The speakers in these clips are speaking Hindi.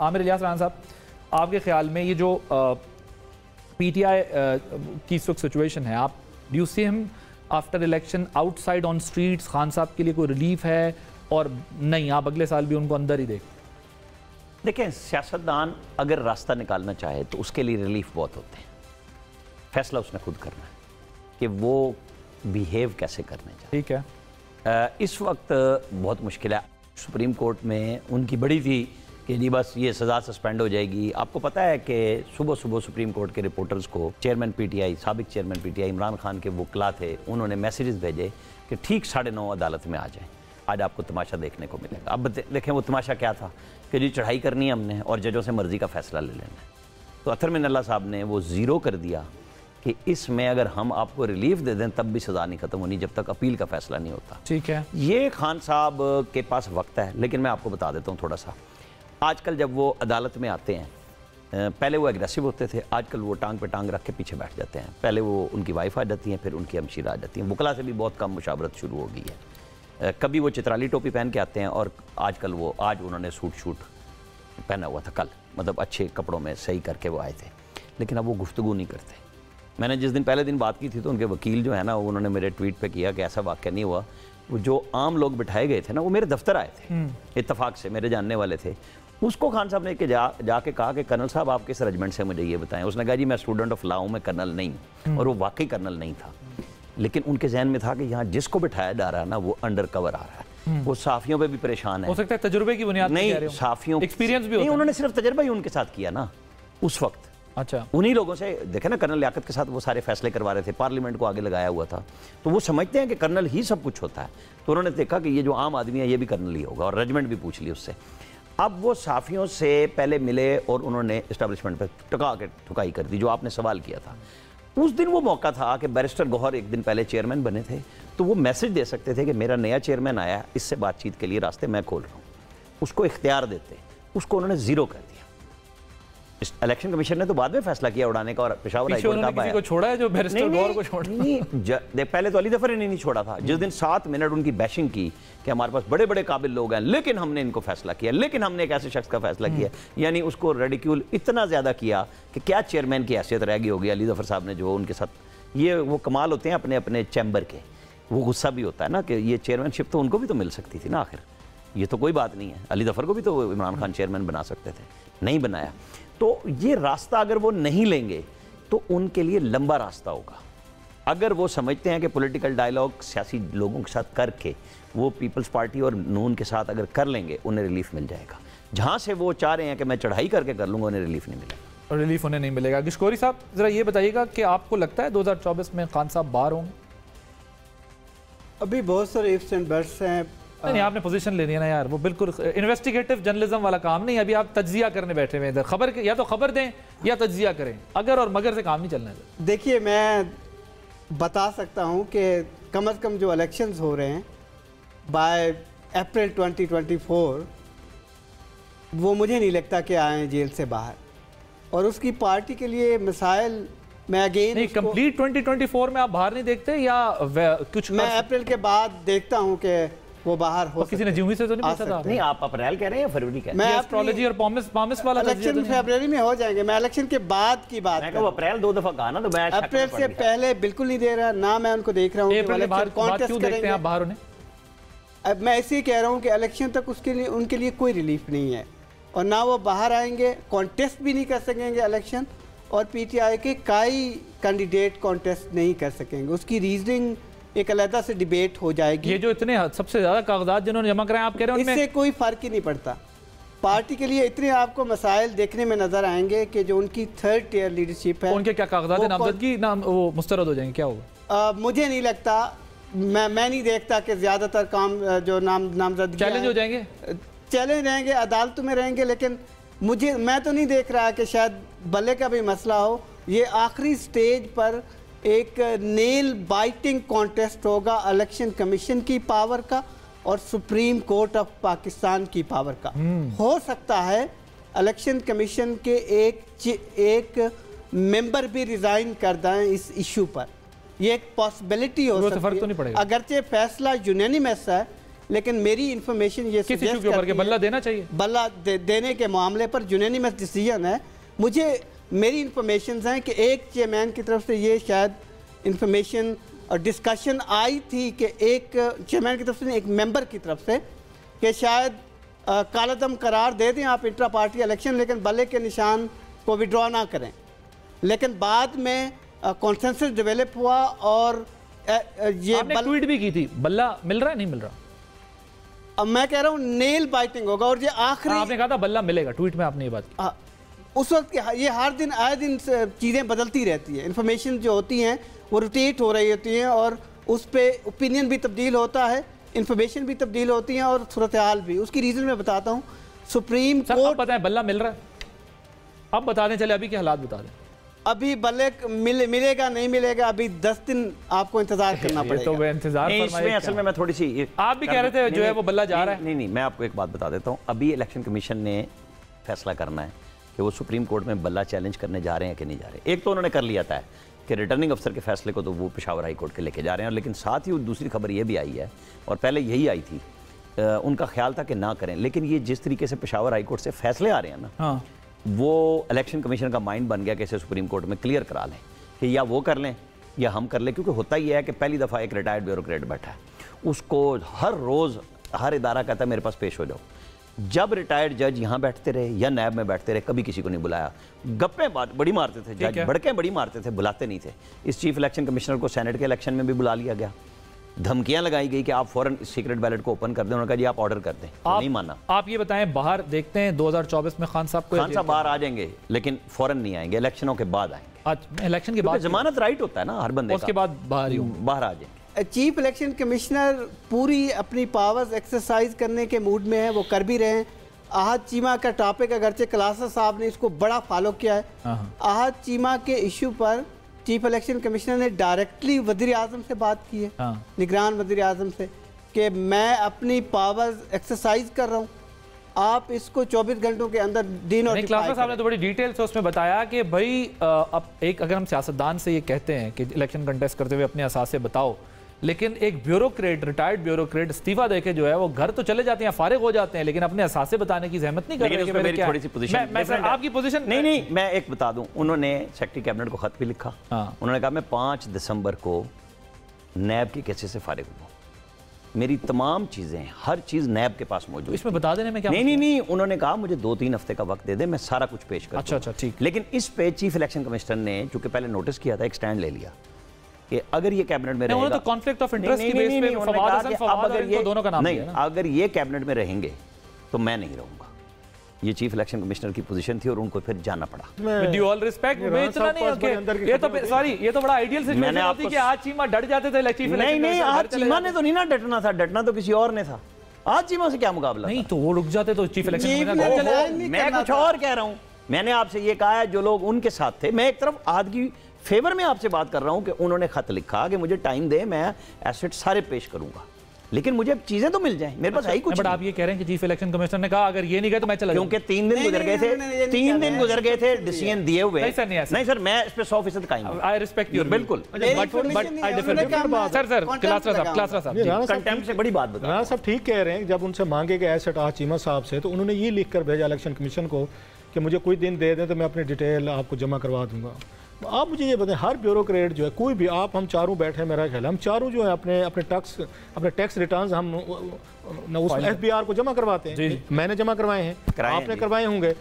आमिर इलियास राना साहब, आपके ख्याल में ये जो पीटीआई की इस वक्त सिचुएशन है, आप do you see him after election outside on streets? Khan साहब के लिए कोई रिलीफ है और नहीं आप अगले साल भी उनको अंदर ही देख? देखें, सियासतदान अगर रास्ता निकालना चाहे तो उसके लिए रिलीफ बहुत होते हैं। फैसला उसने खुद करना है कि वो बिहेव कैसे करने चाहिए। ठीक है, इस वक्त बहुत मुश्किल है। सुप्रीम कोर्ट में उनकी बड़ी थी कि जी बस ये सज़ा सस्पेंड हो जाएगी। आपको पता है कि सुबह सुबह सुप्रीम कोर्ट के रिपोर्टर्स को चेयरमैन पीटीआई, साबिक चेयरमैन पीटीआई इमरान खान के वकला थे, उन्होंने मैसेजेस भेजे कि ठीक 9:30 अदालत में आ जाएं, आज आपको तमाशा देखने को मिलेगा। अब देखें वो तमाशा क्या था कि जी चढ़ाई करनी है हमने और जजों से मर्जी का फैसला ले लेना है। तो अतर मिन अल्लाह साहब ने वो ज़ीरो कर दिया कि इसमें अगर हम आपको रिलीफ दे दें तब भी सज़ा नहीं ख़त्म होनी जब तक अपील का फैसला नहीं होता। ठीक है, ये खान साहब के पास वक्त है, लेकिन मैं आपको बता देता हूँ थोड़ा सा। आजकल जब वो अदालत में आते हैं, पहले वो एग्रेसिव होते थे, आजकल वो टांग पे टांग रख के पीछे बैठ जाते हैं। पहले वो उनकी वाइफ आ जाती हैं, फिर उनकी हमशीरा आ जाती हैं। वकला से भी बहुत कम मुशावरत शुरू हो गई है। कभी वो चित्राली टोपी पहन के आते हैं और आजकल वो आज उन्होंने सूट शूट पहना हुआ था, कल मतलब अच्छे कपड़ों में सही करके वो आए थे, लेकिन अब वो गुफ्तगू नहीं करते। मैंने जिस दिन पहले दिन बात की थी तो उनके वकील जो है ना, उन्होंने मेरे ट्वीट पे किया कि ऐसा वाक़या नहीं हुआ। वो जो आम लोग बिठाए गए थे ना, वो मेरे दफ्तर आए थे इत्तफाक से, मेरे जानने वाले थे। उसको खान साहब ने जाके कहा कि कर्नल साहब आप किस रेजिमेंट से मुझे ये बताएं। उसने कहा जी मैं स्टूडेंट ऑफ लॉ हूँ, मैं कर्नल नहीं हूँ। और वो वाकई कर्नल नहीं था, लेकिन उनके जहन में था कि यहाँ जिसको बिठाया जा रहा है ना वो अंडर कवर आ रहा है। वो साफियों पे भी परेशान है। हो सकता है तजुर्बे की बुनियाद नहीं, साफियों एक्सपीरियंस भी नहीं, उन्होंने सिर्फ तजर्बा ही उनके साथ किया ना उस वक्त। अच्छा, उन्हीं लोगों से देखे ना, कर्नल लियाकत के साथ वो सारे फैसले करवा रहे थे, पार्लियामेंट को आगे लगाया हुआ था। तो वो समझते हैं कि कर्नल ही सब कुछ होता है। तो उन्होंने देखा कि ये जो आम आदमी है ये भी कर्नल ही होगा, और रेजिमेंट भी पूछ ली उससे। अब वो साफियों से पहले मिले और उन्होंने इस्टेब्लिशमेंट पर ठुकाई कर दी, जो आपने सवाल किया था। उस दिन वो मौका था कि बैरिस्टर गौहर एक दिन पहले चेयरमैन बने थे, तो वो मैसेज दे सकते थे कि मेरा नया चेयरमैन आया, इससे बातचीत के लिए रास्ते मैं खोल रहा हूँ। उसको इख्तियार देते, उसको उन्होंने ज़ीरो कर दिया। इलेक्शन कमीशन ने तो बाद में फैसला किया उड़ाने का, और पेशावर हाई कोर्ट का किसी को छोड़ा है जो बैरिस्टर गौहर को छोड़ा? नहीं, पहले तो अली ज़फ़र ने नहीं छोड़ा था। जिस दिन 7 मिनट उनकी बैशिंग की कि हमारे पास बड़े बड़े काबिल लोग हैं, लेकिन हमने इनको फैसला किया, लेकिन हमने एक ऐसे शख्स का फैसला किया, यानी उसको रेडिक्यूल इतना ज़्यादा किया कि क्या चेयरमैन की हैसियत रह गई होगी अली ज़फ़र साहब ने जो उनके साथ। ये वो कमाल होते हैं अपने अपने चैम्बर के। वो गुस्सा भी होता है ना कि ये चेयरमैनशिप तो उनको भी तो मिल सकती थी ना, आखिर ये तो कोई बात नहीं है। अली ज़फ़र को भी तो इमरान खान चेयरमैन बना सकते थे, नहीं बनाया। तो ये रास्ता अगर वो नहीं लेंगे तो उनके लिए लंबा रास्ता होगा। अगर वो समझते हैं कि पॉलिटिकल डायलॉग सियासी लोगों के साथ करके वो पीपल्स पार्टी और नून के साथ अगर कर लेंगे, उन्हें रिलीफ मिल जाएगा। जहाँ से वो चाह रहे हैं कि मैं चढ़ाई करके कर लूँगा, उन्हें रिलीफ नहीं मिलेगा। और रिलीफ उन्हें नहीं मिलेगा। गिशकोरी साहब ज़रा ये बताइएगा कि आपको लगता है 2024 में खान साहब बाहर होंगे? अभी बहुत सारे इफ्स एंड बट्स हैं। नहीं, आपने पोजीशन लेनी है ना यार, वो बिल्कुल इन्वेस्टिगेटिव जर्नलिज्म वाला काम नहीं। अभी आप तज्जिया करने बैठे हुए हैं, खबर या तो खबर दें या तज्जिया करें, अगर और मगर से काम नहीं चलना है। देखिए, मैं बता सकता हूं कि कम से कम जो इलेक्शंस हो रहे हैं बाय अप्रैल 2024, वो मुझे नहीं लगता कि आए जेल से बाहर, और उसकी पार्टी के लिए मिसाइल मैं अगेन नहीं, कंप्लीट 2024 में आप बाहर नहीं देखते या कुछ? मैं अप्रैल के बाद देखता हूं कि वो बाहर हो। किसी ने जूही से तो नहीं पूछा था? नहीं, आप अप्रैल कह रहे हैं या फरवरी कह रहे हैं? मैं एस्ट्रोलॉजी और पॉमिस वाला इलेक्शन फरवरी में हो जाएंगे। मैं इलेक्शन के बाद की बात मैं अप्रैल 2 दफा कहा ना, तो मैं अप्रैल से पहले बिल्कुल नहीं दे रहा ना। मैं उनको देख रहा हूँ बाहर होने। अब मैं इसे कह रहा हूँ कि इलेक्शन तक उसके लिए उनके लिए कोई रिलीफ नहीं है, और ना वो बाहर आएंगे, कॉन्टेस्ट भी नहीं कर सकेंगे इलेक्शन, और पीटीआई के कई कैंडिडेट कॉन्टेस्ट नहीं कर सकेंगे। उसकी रीजनिंग एक अलग से डिबेट हो जाएगी। ये जो इतने सबसे ज़्यादा कागजात जिन्होंने जमा कराए, आप कह रहे हैं इससे कोई फ़र्क ही नहीं पड़ता। पार्टी के लिए इतने आपको मसाइल देखने में नजर आएंगे कि जो उनकी 3rd टियर लीडरशिप है, उनके क्या कागजात नामजदगी वो मुस्तरद हो जाएंगे, क्या होगा? मुझे नहीं लगता, मैं नहीं देखता कि ज़्यादातर काम जो नामजदगी चैलेंज हो जाएंगे, चैलेंज रहेंगे, अदालतों में रहेंगे। लेकिन मैं तो नहीं देख रहा कि शायद बल्ले का भी मसला हो। ये आखिरी स्टेज पर एक नेल बाइटिंग कॉन्टेस्ट होगा इलेक्शन कमीशन की पावर का और सुप्रीम कोर्ट ऑफ पाकिस्तान की पावर का। हो सकता है इलेक्शन कमीशन के एक मेंबर भी रिजाइन कर दें इस इशू पर, ये एक पॉसिबिलिटी हो सकती है। तो नहीं पड़ेगा। अगरचे फैसला यूनानिमस है, लेकिन मेरी इंफॉर्मेशन ये किस इशू के ऊपर के बल्ला देना चाहिए? बल्ला देने के मामले पर यूनानिमस डिसीजन है। मुझे मेरी इंफॉर्मेशन हैं कि एक चेयरमैन की तरफ से ये शायद इंफॉर्मेशन और डिस्कशन आई थी कि एक चेयरमैन की तरफ से, एक मेंबर की तरफ से, कि शायद कालादम करार दे दें आप इंट्रा पार्टी इलेक्शन, लेकिन बल्ले के निशान को विड्रॉ ना करें। लेकिन बाद में कॉन्सेंसस डेवलप हुआ और ये आपने ट्वीट भी की थी, बल्ला मिल रहा है नहीं मिल रहा? अब मैं कह रहा हूँ नेल बाइटिंग होगा और ये आखिरी, आपने कहा था बल्ला मिलेगा, ट्वीट में आपने ये बात की। उस वक्त ये हर दिन आए दिन चीज़ें बदलती रहती है, इंफॉर्मेशन जो होती हैं वो रोटेट हो रही होती हैं और उस पर ओपिनियन भी तब्दील होता है, इंफॉर्मेशन भी तब्दील होती हैं और सूरत हाल भी। उसकी रीज़न मैं बताता हूँ। सुप्रीम कोर्ट, पता है बल्ला मिल रहा है, अब बता दें, चले अभी के हालात बता दें। अभी बल्ले मिलेगा नहीं मिलेगा, अभी 10 दिन आपको इंतजार करना पड़ेगा। तो इंतजार इसमें असल में मैं थोड़ी सी, आप भी कह रहे थे जो है वो बल्ला जा रहा है। नहीं, मैं आपको एक बात बता देता हूँ। अभी इलेक्शन कमीशन ने फैसला करना है कि वो सुप्रीम कोर्ट में बल्ला चैलेंज करने जा रहे हैं कि नहीं जा रहे। एक तो उन्होंने कर लिया था कि रिटर्निंग अफसर के फैसले को तो वो पेशावर हाई कोर्ट के लेके जा रहे हैं, लेकिन साथ ही दूसरी खबर ये भी आई है, और पहले यही आई थी, उनका ख्याल था कि ना करें, लेकिन ये जिस तरीके से पेशावर हाई कोर्ट से फैसले आ रहे हैं ना, वो इलेक्शन कमीशन का माइंड बन गया कि इसे सुप्रीम कोर्ट में क्लियर करा लें कि या वो कर लें या हम कर लें। क्योंकि होता ही है कि पहली दफ़ा एक रिटायर्ड ब्यूरोक्रेट बैठा है, उसको हर रोज़ हर इदारा कहता है मेरे पास पेश हो जाओ। जब रिटायर्ड जज यहाँ बैठते रहे या नैब में बैठते रहे, कभी किसी को नहीं बुलाया। गप्पें बड़ी मारते थे जज, बड़कें बड़ी मारते थे, बुलाते नहीं थे। इस चीफ इलेक्शन कमिश्नर को सेनेट के इलेक्शन में भी बुला लिया गया, धमकियां लगाई गई कि आप फौरन सीक्रेट बैलेट को ओपन कर दें। उन्होंने कहा जी आप ऑर्डर कर दें, तो नहीं माना। आप ये बताएं, बाहर देखते हैं 2024 में खान साहब बाहर आ जाएंगे, लेकिन फौरन नहीं आएंगे, इलेक्शनों के बाद आएंगे। अच्छा, इलेक्शन के बाद जमानत राइट होता है ना हर बंदे का, उसके बाद बाहर आ जाएंगे। चीफ इलेक्शन कमिश्नर पूरी अपनी पावर्स एक्सरसाइज करने के मूड में है, वो कर भी रहे हैं। आहद चीमा का टॉपिक, अगरचे क्लासा साहब ने इसको बड़ा फॉलो किया है, आहद चीमा के इशू पर चीफ इलेक्शन कमिश्नर ने डायरेक्टली वज़ीर आज़म से बात की है, निगरान वज़ीर आज़म से, कि मैं अपनी पावर्स एक्सरसाइज कर रहा हूँ, आप इसको 24 घंटों के अंदर क्लासा साहब ने तो बड़ी डिटेल से उसमें बताया कि भाई अब एक अगर हम सियासतदान से ये कहते हैं कि इलेक्शन कंटेस्ट करते हुए अपने असासे बताओ, लेकिन एक ब्यूरोक्रेट, रिटायर्ड ब्यूरोक्रेट इस्तीफा देके जो है वो घर तो चले जाते हैं, फारिग हो जाते हैं, लेकिन अपने असासे बताने की जहमत नहीं कर रहे। थोड़ी सी पोजीशन, आपकी पोजीशन नहीं, मैं एक बता दूं, उन्होंने सेक्रेटरी कैबिनेट को खत भी लिखा। उन्होंने कहा मैं 5 दिसंबर को नैब के केसेस से फारिग हुआ, मेरी तमाम चीजें, हर चीज नैब के पास मौजूद। इसमें बता देने में क्या? नहीं, उन्होंने कहा मुझे 2-3 हफ्ते का वक्त दे दे, मैं सारा कुछ पेश कर। अच्छा, ठीक। लेकिन इस पे चीफ इलेक्शन कमिश्नर ने चूंकि पहले नोटिस किया था, एक स्टैंड ले लिया कि अगर ये कैबिनेट में रहेगा, तो कॉन्फ्लिक्ट ऑफ इंटरेस्ट की बेस पे फवाद हसन, फवाद और इनको दोनों का नाम दिया ना। अगर ये कैबिनेट में रहेंगे तो मैं नहीं रहूंगा। ये चीफ इलेक्शन कमिश्नर की पोजीशन थी और उनको फिर जाना पड़ा। विद ड्यू ऑल रिस्पेक्ट, इतना नहीं है, ये तो सॉरी, ये तो बड़ा आइडियल सिचुएशन होती कि आज चीमा डट जाते थे चीफ इलेक्शन। नहीं, आज चीमा ने तो नहीं ना डटना था, डटना तो किसी और ने था। आज चीमा से क्या मुकाबला? नहीं तो वो रुक जाते तो चीफ इलेक्शन। मैं कुछ और कह रहा हूं, मैंने आपसे ये कहा है जो लोग उनके साथ थे। मैं एक तरफ आज की फेवर में आपसे बात कर रहा हूं कि उन्होंने खत लिखा कि मुझे टाइम दे, मैं एसेट सारे पेश करूंगा, लेकिन मुझे चीजें तो मिल जाएं, मेरे पास है ही कुछ। बट आप ये कह रहे हैं कि चीफ इलेक्शन कमिश्नर ने कहा अगर ये नहीं गए तो मैं चला जाऊंगा, क्योंकि 3 दिन गुजर गए थे, 3 दिन गुजर गए थे डिसीजन दिए हुए। नहीं सर, मैं इस पे 100% कायम हूं। आई रिस्पेक्ट यू, बिल्कुल, but I differ. Sir Klasra साहब कंटेम्प्ट से बड़ी बात बता। राणा साहब ठीक कह रहे हैं, जब उनसे मांगे गए एसेट आज चीमा साहब से, तो उन्होंने ये लिख कर भेजा इलेक्शन कमीशन को कि मुझे कोई दिन दे दें तो मैं अपनी डिटेल आपको जमा करवा दूंगा। आप मुझे ये बताएं, हर ब्यूरोक्रेट जो है, कोई भी, आप हम चारों बैठे, मेरा ख्याल हम चारों जो है अपने टैक्स रिटर्न्स हम उसमें FBR को जमा करवाते हैं। मैंने जमा करवाए हैं, आपने करवाए होंगे।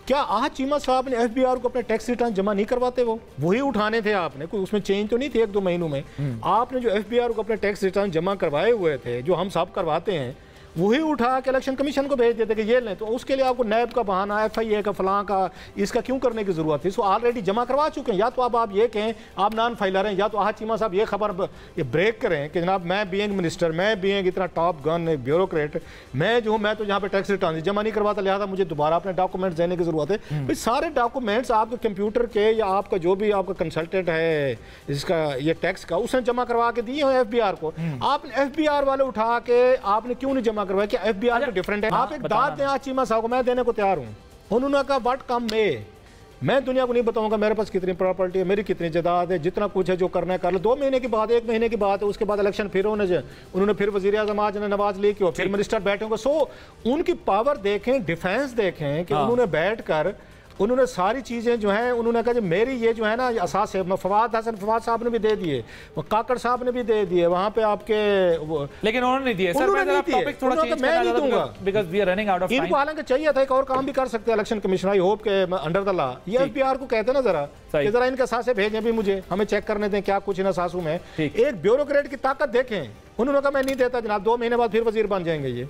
क्या आहद चीमा साहब ने FBR को अपने टैक्स रिटर्न जमा नहीं करवाते? वो वही उठाने थे आपने, कोई उसमें चेंज तो नहीं थी 1-2 महीनों में। आपने जो FBR को अपने टैक्स रिटर्न जमा करवाए हुए थे, जो हम सब करवाते हैं, वही उठा के इलेक्शन कमीशन को भेज देते कि ये लें। तो उसके लिए आपको नैब का बहाना, FIA का, फलां का, इसका क्यों करने की जरूरत थी? इसको ऑलरेडी जमा करवा चुके हैं। या तो आप ये कहें आप नॉन फाइलर हैं, या तो आहद चीमा साहब ये खबर ये ब्रेक करें कि जनाब मैं बीइंग मिनिस्टर, मैं बीइंग इतना टॉप गन ब्यूरोक्रेट, मैं जो हूँ, मैं तो यहाँ पे टैक्स रिटर्न जमा नहीं करवाता, लिहाजा मुझे दोबारा अपने डॉक्यूमेंट्स देने की जरूरत है। भाई सारे डॉक्यूमेंट्स आपके कंप्यूटर के या आपका जो भी आपका कंसल्टेंट है इसका ये टैक्स का, उसने जमा करवा के दिए हैं FBR को। आपने FBR वाले उठा के आपने क्यों नहीं जमा करवाया? क्या FBR डिफरेंट है? आप एक दाद दें आज चीमा साहब को, मैं देने को तैयार हूँ। उन्होंने कहा व्हाट कम में, मैं दुनिया को नहीं बताऊंगा मेरे पास कितनी प्रॉपर्टी है, मेरी कितनी जायदाद है, जितना कुछ है जो करना है कर लो। 2 महीने के बाद, 1 महीने के बाद, उसके बाद इलेक्शन फिर होने जाए, उन्होंने फिर वज़ीर आज़म आज नवाज लीग की, फिर मिनिस्टर बैठे होंगे। सो उनकी पावर देखें, डिफेंस देखें कि उन्होंने बैठ कर उन्होंने सारी चीज़ें जो हैं उन्होंने कहा कि मेरी ये जो है ना असास है। फवाद साहब ने भी दे दिए, काकड़ साहब ने भी दे दिए, वहाँ पे आपके लेकिन उन्होंने नहीं दिए। सर मैं टॉपिक थोड़ा चेंज मैं नहीं दूंगा because we are running out of time. इनको हालांकि चाहिए था एक और काम भी कर सकते हैं इलेक्शन कमीशन, आई होप के अंडर द लॉ ये एफपीआर को कहते हैं ना जरा कि जरा इनके असासे भेजें भी मुझे, हमें चेक करने दें क्या कुछ इन असासों में। एक ब्यूरोक्रेट की ताकत देखें, उन्होंने कहा मैं नहीं देता जनाब, 2 महीने बाद फिर वजीर बन जाएंगे ये।